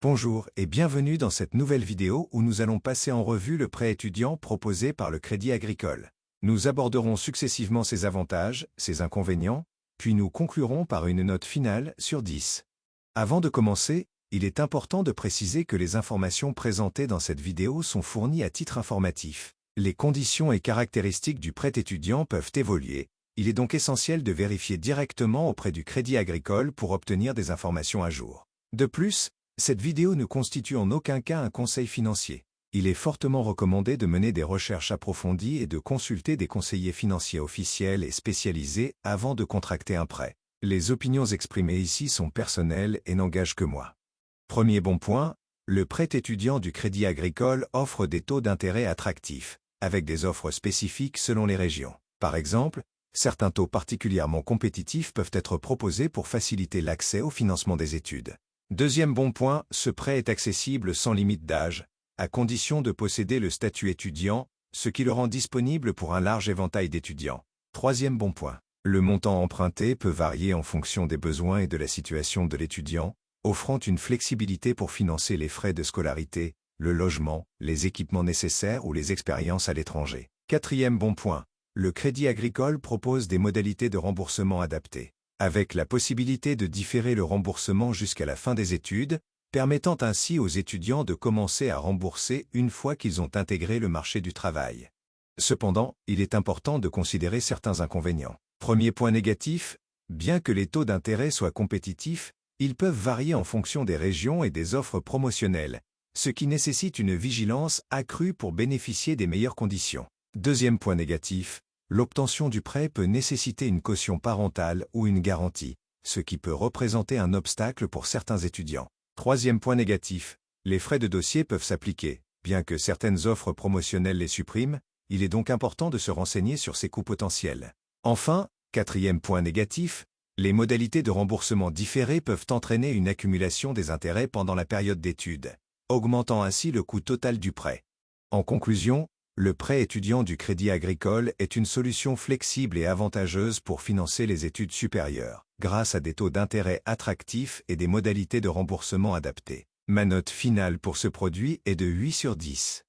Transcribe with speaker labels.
Speaker 1: Bonjour et bienvenue dans cette nouvelle vidéo où nous allons passer en revue le prêt étudiant proposé par le Crédit Agricole. Nous aborderons successivement ses avantages, ses inconvénients, puis nous conclurons par une note finale sur 10. Avant de commencer, il est important de préciser que les informations présentées dans cette vidéo sont fournies à titre informatif. Les conditions et caractéristiques du prêt étudiant peuvent évoluer. Il est donc essentiel de vérifier directement auprès du Crédit Agricole pour obtenir des informations à jour. De plus, cette vidéo ne constitue en aucun cas un conseil financier. Il est fortement recommandé de mener des recherches approfondies et de consulter des conseillers financiers officiels et spécialisés avant de contracter un prêt. Les opinions exprimées ici sont personnelles et n'engagent que moi. Premier bon point, le prêt étudiant du Crédit Agricole offre des taux d'intérêt attractifs, avec des offres spécifiques selon les régions. Par exemple, certains taux particulièrement compétitifs peuvent être proposés pour faciliter l'accès au financement des études. Deuxième bon point, ce prêt est accessible sans limite d'âge, à condition de posséder le statut étudiant, ce qui le rend disponible pour un large éventail d'étudiants. Troisième bon point, le montant emprunté peut varier en fonction des besoins et de la situation de l'étudiant, offrant une flexibilité pour financer les frais de scolarité, le logement, les équipements nécessaires ou les expériences à l'étranger. Quatrième bon point, le Crédit Agricole propose des modalités de remboursement adaptées, avec la possibilité de différer le remboursement jusqu'à la fin des études, permettant ainsi aux étudiants de commencer à rembourser une fois qu'ils ont intégré le marché du travail. Cependant, il est important de considérer certains inconvénients. Premier point négatif, bien que les taux d'intérêt soient compétitifs, ils peuvent varier en fonction des régions et des offres promotionnelles, ce qui nécessite une vigilance accrue pour bénéficier des meilleures conditions. Deuxième point négatif, l'obtention du prêt peut nécessiter une caution parentale ou une garantie, ce qui peut représenter un obstacle pour certains étudiants. Troisième point négatif, les frais de dossier peuvent s'appliquer. Bien que certaines offres promotionnelles les suppriment, il est donc important de se renseigner sur ces coûts potentiels. Enfin, quatrième point négatif, les modalités de remboursement différées peuvent entraîner une accumulation des intérêts pendant la période d'études, augmentant ainsi le coût total du prêt. En conclusion, le prêt étudiant du Crédit Agricole est une solution flexible et avantageuse pour financer les études supérieures, grâce à des taux d'intérêt attractifs et des modalités de remboursement adaptées. Ma note finale pour ce produit est de 8 sur 10.